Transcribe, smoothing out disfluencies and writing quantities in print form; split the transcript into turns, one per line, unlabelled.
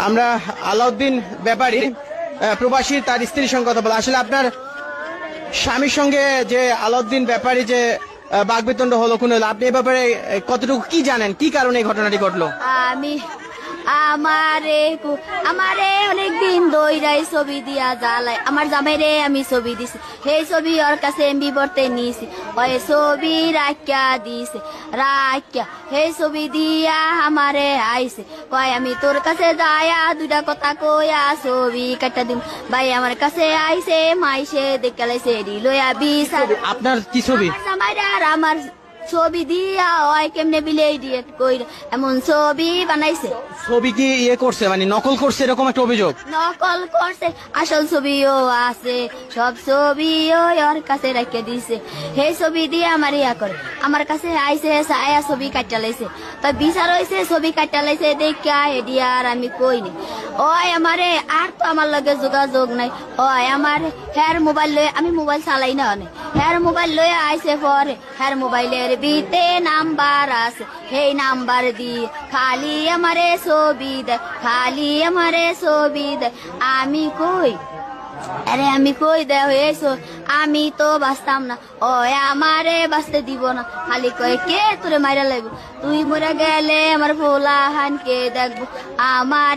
আমরা আলাউদ্দিন ব্যাপারী প্রবাসী তার স্ত্রীর সঙ্গে কথা বলা। আসলে আপনার স্বামীর সঙ্গে যে আলাউদ্দিন ব্যাপারী যে বাকবিতণ্ড হলো কোন হলো, আপনি এ ব্যাপারে কতটুকু কি জানেন, কি কারণে এই ঘটনাটি ঘটলো?
আমি আমারে অনেকদিন দইরাই ছবি দিয়া জ্বালাই আমার জামাইরে আমি ছবি দিছি, সেই ছবি ওর কাছে এমবি বর্তে নিয়েছি, ওই ছবি রাখিয়া দিছে, রাখিয়া সেই ছবি দিয়া আমারে আইছে, কয় আমি তোর কাছে যায়া দুইটা কথা কইয়া ছবি কাটা দিম। ভাই আমার কাছে আইছে মাইসে দেখালাইছে লইয়া বিশ
আপনার কি ছবি?
জামাইরা আর আমার ছবি দিয়া ওই কেমনে বিলেই দিয়ে কই এমন ছবি বানাইছে।
ছবি কি করছে, মানে নকল করছে, এরকম একটা অভিযোগ?
নকল করছে, আসল ছবিও আছে, সব ছবিও ওর কাছে রেখে দিছে, সেই ছবি দিয়ে আমার করে আমার কাছে আইছে, ছায়া ছবি কাটা লাইছে, তো বিচার হয়েছে ছবি কাটা লাইছে দেখা এডিয়া আর আমি কই নি। ওই আমারে আর তো আমার লগে যোগাযোগ নাই, ওই আমার হ্যার মোবাইল লয়ে আমি মোবাইল চালাই না অনেক, হ্যার মোবাইল লয়ে আইছে পরে হ্যার মোবাইলের বিতে নাম্বার আছে, সেই নাম্বার দিয়ে খালি আমারে ছবি দেয়, খালি আমারে ছবি দেয়। আমি কই আরে আমি কই দেয় হয়েছো, আমি তো বাঁচতাম না, ও আমারে বাঁচতে দিব না, খালি কয়ে কে তোরে মাইরা লাগবো, তুই মরে গেলে আমার ভোলা হান কে দেখবো আমার।